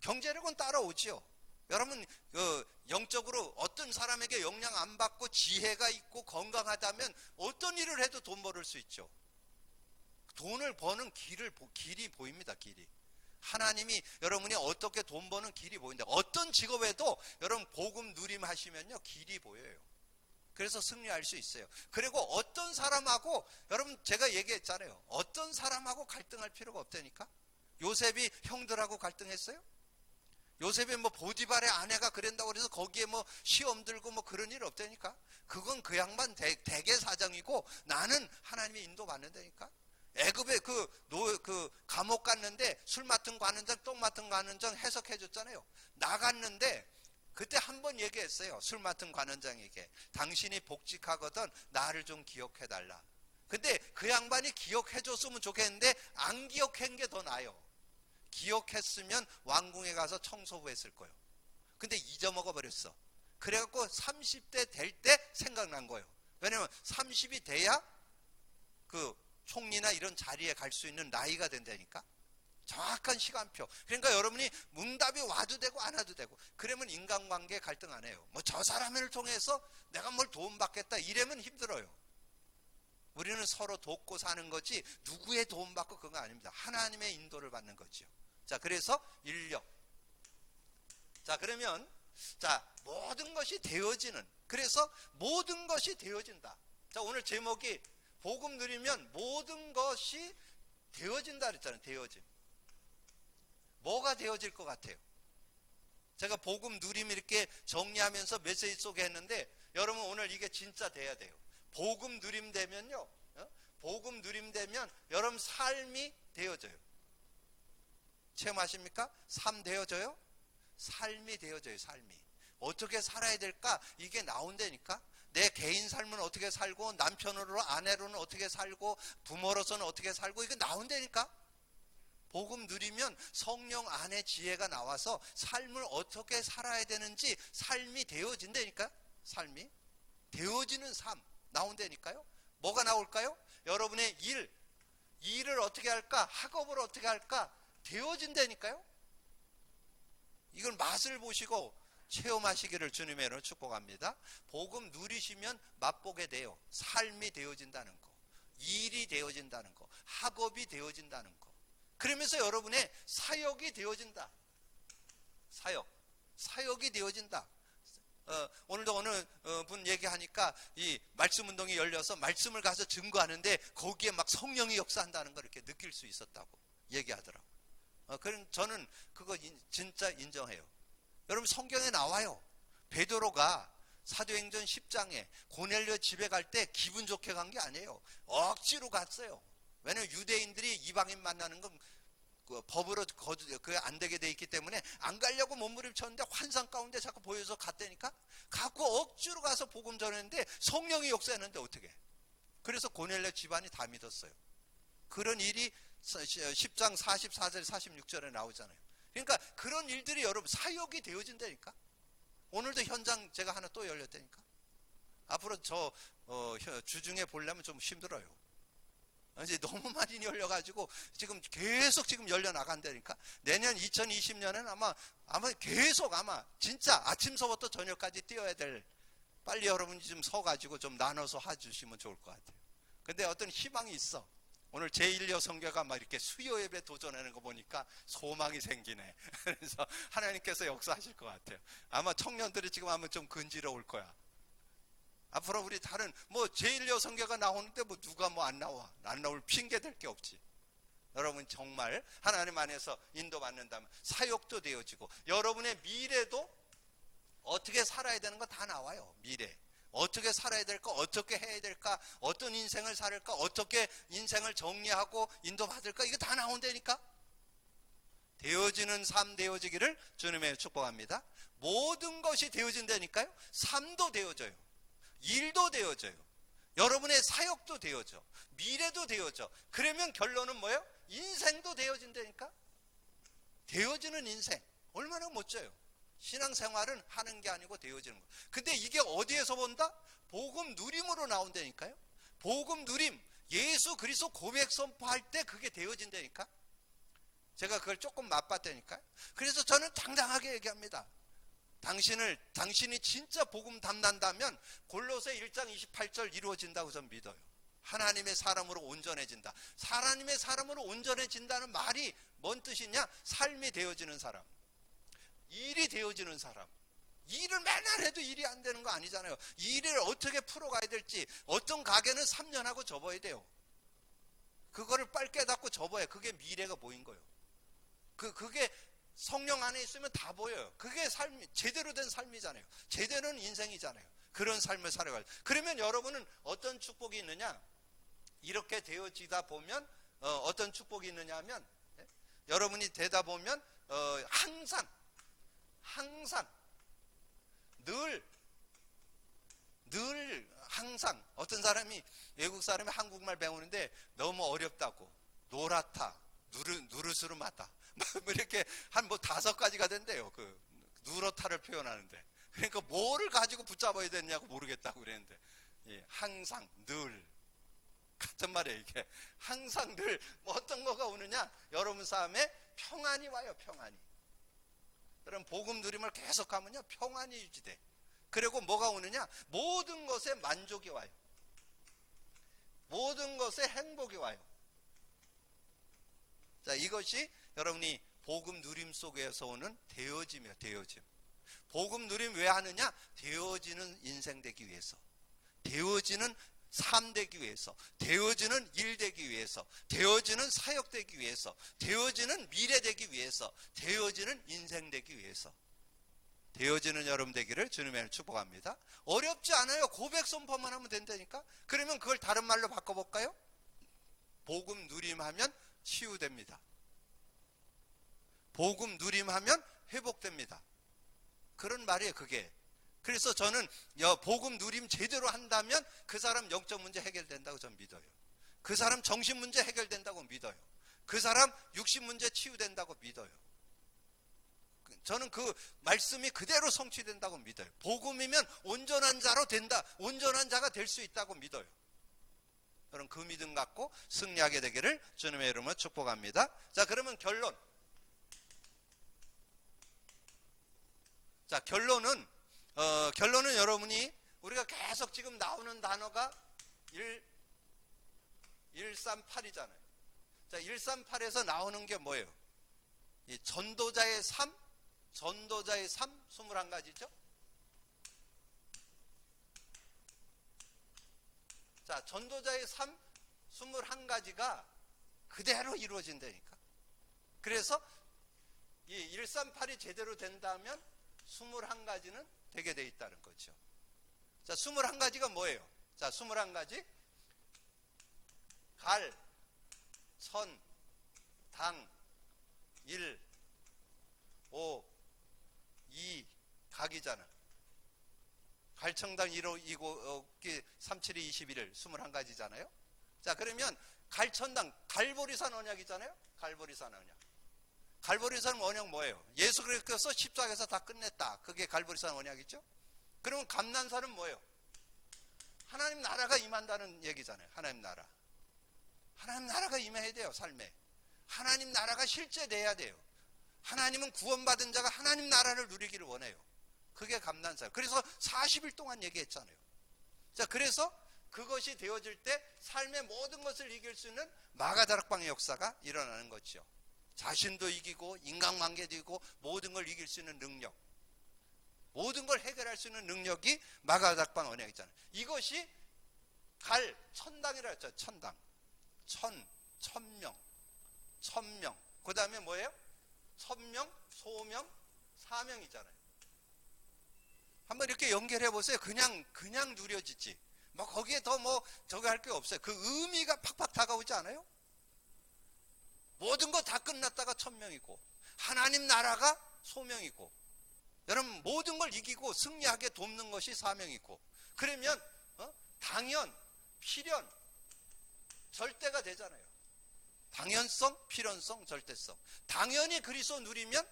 경제력은 따라오지요. 여러분 영적으로 어떤 사람에게 영향 안 받고 지혜가 있고 건강하다면 어떤 일을 해도 돈 벌을 수 있죠. 돈을 버는 길이 보입니다. 길이. 하나님이 여러분이 어떻게 돈 버는 길이 보인다. 어떤 직업에도 여러분 복음 누림 하시면요 길이 보여요. 그래서 승리할 수 있어요. 그리고 어떤 사람하고, 여러분 제가 얘기했잖아요. 어떤 사람하고 갈등할 필요가 없다니까. 요셉이 형들하고 갈등했어요? 요셉이 뭐 보디발의 아내가 그런다고 그래서 거기에 뭐 시험 들고 뭐 그런 일 없다니까. 그건 그 양반 대개 사정이고 나는 하나님의 인도 받는다니까. 애굽에 그 감옥 갔는데 술 맡은 관원장 똥 맡은 관원장 해석해 줬잖아요. 나갔는데 그때 한 번 얘기했어요. 술 맡은 관원장에게 당신이 복직하거든 나를 좀 기억해 달라. 근데 그 양반이 기억해 줬으면 좋겠는데 안 기억한 게 더 나아요. 기억했으면 왕궁에 가서 청소부 했을 거예요. 근데 잊어먹어 버렸어. 그래갖고 30대 될 때 생각난 거예요. 왜냐면 30이 돼야 그 총리나 이런 자리에 갈 수 있는 나이가 된다니까. 정확한 시간표. 그러니까 여러분이 응답이 와도 되고 안 와도 되고, 그러면 인간관계에 갈등 안 해요. 뭐 저 사람을 통해서 내가 뭘 도움받겠다 이러면 힘들어요. 우리는 서로 돕고 사는 거지 누구의 도움받고 그건 아닙니다. 하나님의 인도를 받는 거죠. 자, 그래서 인력. 자, 그러면 모든 것이 되어지는, 그래서 모든 것이 되어진다. 자, 오늘 제목이 복음 누리면 모든 것이 되어진다 그랬잖아요. 되어짐. 뭐가 되어질 것 같아요? 제가 복음 누림 이렇게 정리하면서 메시지 속에 했는데 여러분 오늘 이게 진짜 돼야 돼요. 복음 누림 되면요, 복음 누림 되면 여러분 삶이 되어져요. 체험하십니까? 삶 되어져요? 삶이 되어져요. 삶이 어떻게 살아야 될까? 이게 나온다니까. 내 개인 삶은 어떻게 살고, 남편으로 아내로는 어떻게 살고, 부모로서는 어떻게 살고, 이게 나온다니까. 복음 누리면 성령 안에 지혜가 나와서 삶을 어떻게 살아야 되는지 삶이 되어진다니까. 삶이 되어지는 삶 나온다니까요. 뭐가 나올까요? 여러분의 일을 어떻게 할까? 학업을 어떻게 할까? 되어진다니까요. 이걸 맛을 보시고 체험하시기를 주님의 이름으로 축복합니다. 복음 누리시면 맛보게 돼요. 삶이 되어진다는 거, 일이 되어진다는 거, 학업이 되어진다는 거. 그러면서 여러분의 사역이 되어진다. 사역이 되어진다. 오늘도 어느 분 얘기하니까 이 말씀 운동이 열려서 말씀을 가서 증거하는데 거기에 막 성령이 역사한다는 걸 이렇게 느낄 수 있었다고. 얘기하더라고요. 그럼 저는 그거 진짜 인정해요. 여러분 성경에 나와요. 베드로가 사도행전 10장에 고넬료 집에 갈 때 기분 좋게 간 게 아니에요. 억지로 갔어요. 왜냐면 유대인들이 이방인 만나는 건 법으로 그게 안 되게 돼 있기 때문에 안 가려고 몸부림쳤는데 환상 가운데 자꾸 보여서 갔다니까. 갖고 억지로 가서 복음 전했는데 성령이 역사했는데 어떻게? 그래서 고넬료 집안이 다 믿었어요. 그런 일이 10장 44절 46절에 나오잖아요. 그러니까 그런 일들이 여러분 사역이 되어진다니까. 오늘도 현장 제가 하나 또 열렸다니까. 앞으로 저 주중에 보려면 좀 힘들어요. 이제 너무 많이 열려가지고 지금 계속 지금 열려 나간다니까. 내년 2020년에는 아마 계속 아마 진짜 아침서부터 저녁까지 뛰어야 될. 빨리 여러분이 좀 서가지고 좀 나눠서 해주시면 좋을 것 같아요. 근데 어떤 희망이 있어. 오늘 제1여 성교가 막 이렇게 수요 예배 도전하는 거 보니까 소망이 생기네. 그래서 하나님께서 역사하실 것 같아요. 아마 청년들이 지금 아마 좀 근지러울 거야. 앞으로 우리 다른 제1여 성교가 나오는데 누가 안 나올 핑계 될 게 없지. 여러분 정말 하나님 안에서 인도받는다면 사역도 되어지고 여러분의 미래도 어떻게 살아야 되는 거 다 나와요. 미래 어떻게 살아야 될까, 어떻게 해야 될까, 어떤 인생을 살을까, 어떻게 인생을 정리하고 인도받을까, 이거 다 나온다니까. 되어지는 삶 되어지기를 주님의 축복합니다. 모든 것이 되어진다니까요. 삶도 되어져요. 일도 되어져요. 여러분의 사역도 되어져. 미래도 되어져. 그러면 결론은 뭐예요? 인생도 되어진다니까. 되어지는 인생 얼마나 멋져요. 신앙생활은 하는 게 아니고 되어지는 거. 근데 이게 어디에서 본다? 복음 누림으로 나온다니까요. 복음 누림, 예수 그리스도 고백 선포할 때 그게 되어진다니까. 제가 그걸 조금 맛봤다니까요. 그래서 저는 당당하게 얘기합니다. 당신이 진짜 복음 담는다면 골로새 1장 28절 이루어진다고 저는 믿어요. 하나님의 사람으로 온전해진다. 하나님의 사람으로 온전해진다는 말이 뭔 뜻이냐? 삶이 되어지는 사람, 일이 되어지는 사람. 일을 맨날 해도 일이 안 되는 거 아니잖아요. 일을 어떻게 풀어가야 될지. 어떤 가게는 3년 하고 접어야 돼요. 그거를 빨리 깨닫고 접어야 그게 미래가 보인 거예요. 그게 성령 안에 있으면 다 보여요. 그게 제대로 된 삶이잖아요. 제대로 된 인생이잖아요. 그런 삶을 살아가요. 그러면 여러분은 어떤 축복이 있느냐? 이렇게 되어지다 보면 어떤 축복이 있느냐 하면 여러분이 되다 보면 항상 늘 항상 어떤 사람이 외국 사람이 한국말 배우는데 너무 어렵다고 노랗다, 누르스름하다 이렇게 한 5가지가 된대요. 그 누렇다를 표현하는데 그러니까 뭐를 가지고 붙잡아야 되냐고 모르겠다고 그랬는데 항상 늘 같은 말이에요. 이게 항상 늘 어떤 거가 오느냐? 여러분 삶에 평안이 와요. 평안이. 그럼 복음 누림을 계속하면요 평안이 유지돼. 그리고 뭐가 오느냐? 모든 것에 만족이 와요. 모든 것에 행복이 와요. 자, 이것이 여러분이 복음 누림 속에서 오는 되어짐이에요. 되어짐. 복음 누림 왜 하느냐? 되어지는 인생 되기 위해서, 되어지는 삶 되기 위해서, 되어지는 일 되기 위해서, 되어지는 사역 되기 위해서, 되어지는 미래 되기 위해서, 되어지는 인생 되기 위해서. 되어지는 여러분 되기를 주님의 축복합니다. 어렵지 않아요. 고백 선포만 하면 된다니까. 그러면 그걸 다른 말로 바꿔볼까요? 복음 누림하면 치유됩니다. 복음 누림하면 회복됩니다. 그런 말이에요. 그게. 그래서 저는 복음 누림 제대로 한다면 그 사람 영적 문제 해결된다고 저는 믿어요. 그 사람 정신 문제 해결된다고 믿어요. 그 사람 육신 문제 치유된다고 믿어요. 저는 그 말씀이 그대로 성취된다고 믿어요. 복음이면 온전한 자로 된다. 온전한 자가 될 수 있다고 믿어요. 저는 그 믿음 갖고 승리하게 되기를 주님의 이름으로 축복합니다. 자, 그러면 결론. 자, 결론은 여러분이 우리가 계속 지금 나오는 단어가 138이잖아요. 자, 138에서 나오는 게 뭐예요? 이 전도자의 삶, 21가지죠? 자, 전도자의 삶 21가지가 그대로 이루어진다니까. 그래서 이 138이 제대로 된다면 21가지는 되게 돼 있다는 거죠. 자, 21가지가 뭐예요? 자, 21가지. 갈, 천, 당, 일, 오, 이, 각이잖아. 갈청당 1호 2고 37이 21일 21가지잖아요. 자, 그러면 갈천당 갈보리산 언약이잖아요. 갈보리산 언약. 갈보리산 언약 뭐예요? 예수 그리스도께서 십자가에서 다 끝냈다. 그게 갈보리산 언약이죠. 그러면 감난산은 뭐예요? 하나님 나라가 임한다는 얘기잖아요. 하나님 나라. 하나님 나라가 임해야 돼요. 삶에. 하나님 나라가 실제돼야 돼요. 하나님은 구원받은 자가 하나님 나라를 누리기를 원해요. 그게 감난산. 그래서 40일 동안 얘기했잖아요. 자, 그래서 그것이 되어질 때 삶의 모든 것을 이길 수 있는 마가다락방의 역사가 일어나는 거죠. 자신도 이기고 인간관계도 이기고 모든 걸 이길 수 있는 능력, 모든 걸 해결할 수 있는 능력이 마가다락방 언약이잖아요. 이것이 천당이라 했죠. 천당. 천명. 그 다음에 뭐예요? 천명, 소명, 사명이잖아요. 한번 이렇게 연결해 보세요. 그냥 누려지지. 뭐 거기에 더 뭐 저거 할 게 없어요. 그 의미가 팍팍 다가오지 않아요? 모든 거 다 끝났다가 천명이고, 하나님 나라가 소명이고, 여러분 모든 걸 이기고 승리하게 돕는 것이 사명이고, 그러면 당연, 필연, 절대가 되잖아요. 당연성, 필연성, 절대성. 당연히 그리스도 누리면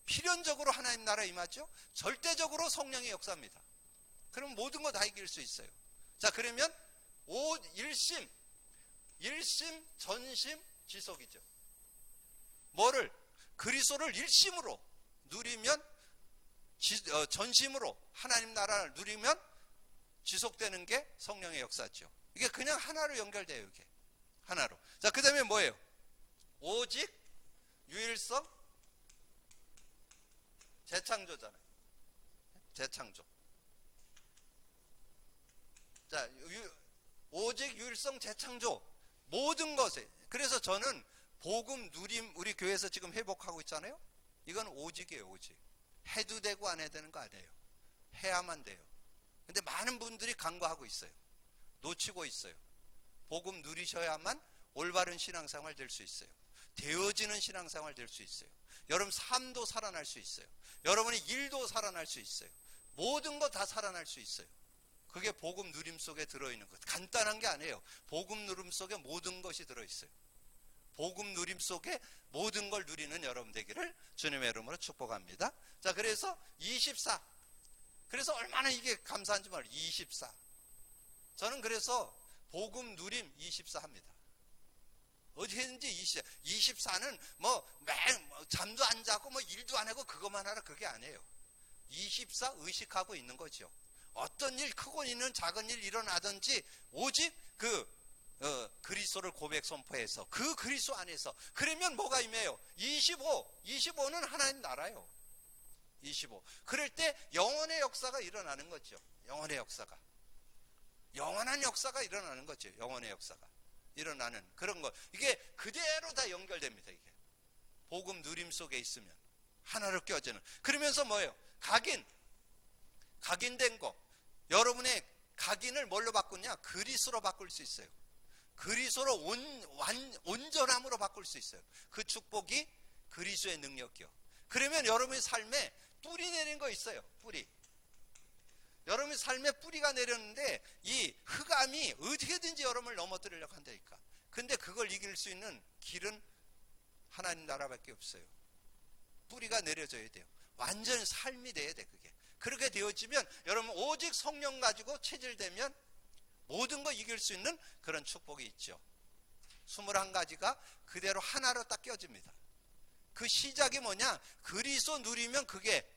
필연적으로 하나님 나라 임하죠. 절대적으로 성령의 역사입니다. 그럼 모든 거 다 이길 수 있어요. 자, 그러면 일심, 전심, 지속이죠. 뭐를? 그리스도를 일심으로 누리면, 전심으로 하나님 나라를 누리면 지속되는 게 성령의 역사죠. 이게 그냥 하나로 연결돼요. 이게 하나로. 자, 그 다음에 뭐예요? 오직 유일성, 재창조잖아요. 재창조. 자, 오직 유일성, 재창조. 모든 것에. 그래서 저는 복음 누림, 우리 교회에서 지금 회복하고 있잖아요. 이건 오직이에요. 오직. 해도 되고 안 해도 되는 거 아니에요. 해야만 돼요. 근데 많은 분들이 간과하고 있어요. 놓치고 있어요. 복음 누리셔야만 올바른 신앙생활 될 수 있어요. 되어지는 신앙생활 될 수 있어요. 여러분 삶도 살아날 수 있어요. 여러분의 일도 살아날 수 있어요. 모든 거 다 살아날 수 있어요. 그게 복음 누림 속에 들어있는 것. 간단한 게 아니에요. 복음 누림 속에 모든 것이 들어있어요. 복음 누림 속에 모든 걸 누리는 여러분 되기를 주님의 이름으로 축복합니다. 자, 그래서 24. 그래서 얼마나 이게 감사한지 말이에요. 24. 저는 그래서 복음 누림 24 합니다. 어디든지 24는 매일 잠도 안 자고 일도 안 하고 그것만 하라, 그게 아니에요. 24 의식하고 있는 거죠. 어떤 일, 크고 있는 작은 일 일어나든지 오직 그리스도를 고백 선포해서 그 그리스도 안에서. 그러면 뭐가 임해요? 25는 하나님 나라예요. 25. 그럴 때 영원의 역사가 일어나는 거죠. 영원의 역사가. 영원한 역사가 일어나는 거죠. 영원의 역사가 일어나는 그런 거. 이게 그대로 다 연결됩니다. 이게 복음 누림 속에 있으면 하나로 껴지는. 그러면서 뭐예요? 각인된 거. 여러분의 각인을 뭘로 바꾸냐? 그리스도로 바꿀 수 있어요. 그리스도로 온전함으로 바꿀 수 있어요. 그 축복이 그리스도의 능력이요. 그러면 여러분의 삶에 뿌리 내린 거 있어요. 뿌리. 여러분의 삶에 뿌리가 내렸는데 이 흑암이 어떻게든지 여러분을 넘어뜨리려고 한다니까. 근데 그걸 이길 수 있는 길은 하나님 나라밖에 없어요. 뿌리가 내려져야 돼요. 완전 삶이 돼야 돼. 그게. 그렇게 되어지면 여러분 오직 성령 가지고 체질되면 모든 거 이길 수 있는 그런 축복이 있죠. 21가지가 그대로 하나로 딱 껴집니다. 그 시작이 뭐냐? 그리스도 누리면 그게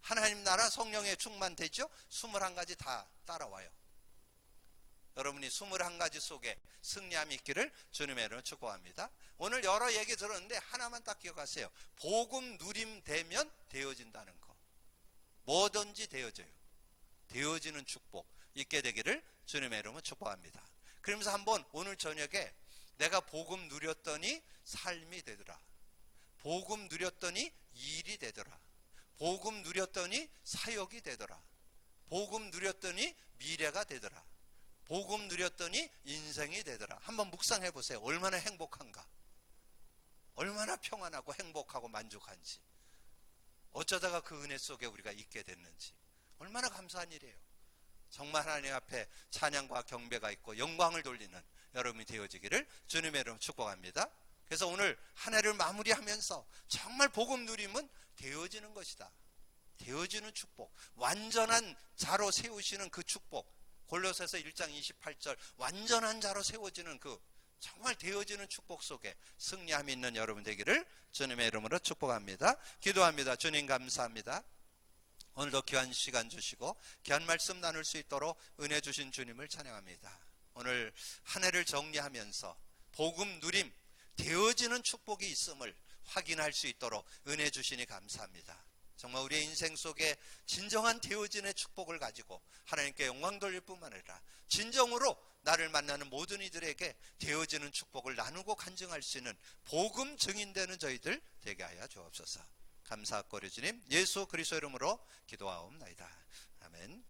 하나님 나라 성령에 충만되죠. 21가지 다 따라와요. 여러분이 21가지 속에 승리함이 있기를 주님의 이름으로 축복합니다. 오늘 여러 얘기 들었는데 하나만 딱 기억하세요. 복음 누림 되면 되어진다는 거. 뭐든지 되어져요. 되어지는 축복 있게 되기를 주님의 이름으로 축복합니다. 그러면서 한번 오늘 저녁에 내가 복음 누렸더니 삶이 되더라. 복음 누렸더니 일이 되더라. 복음 누렸더니 사역이 되더라. 복음 누렸더니 미래가 되더라. 복음 누렸더니 인생이 되더라. 한번 묵상해 보세요. 얼마나 행복한가. 얼마나 평안하고 행복하고 만족한지. 어쩌다가 그 은혜 속에 우리가 있게 됐는지. 얼마나 감사한 일이에요. 정말 하나님 앞에 찬양과 경배가 있고 영광을 돌리는 여러분이 되어지기를 주님의 이름으로 축복합니다. 그래서 오늘 한 해를 마무리하면서 정말 복음 누림은 되어지는 것이다. 되어지는 축복, 완전한 자로 세우시는 그 축복, 골로새서 1장 28절 완전한 자로 세워지는 그 정말 되어지는 축복 속에 승리함이 있는 여러분 되기를 주님의 이름으로 축복합니다. 기도합니다. 주님 감사합니다. 오늘도 귀한 시간 주시고 귀한 말씀 나눌 수 있도록 은혜 주신 주님을 찬양합니다. 오늘 한 해를 정리하면서 복음 누림, 되어지는 축복이 있음을 확인할 수 있도록 은혜 주시니 감사합니다. 정말 우리의 인생 속에 진정한 되어진의 축복을 가지고 하나님께 영광 돌릴 뿐만 아니라 진정으로 나를 만나는 모든 이들에게 되어지는 축복을 나누고 간증할 수 있는 복음 증인되는 저희들 되게 하여 주옵소서. 감사하고 주님 예수 그리스도 이름으로 기도하옵나이다. 아멘.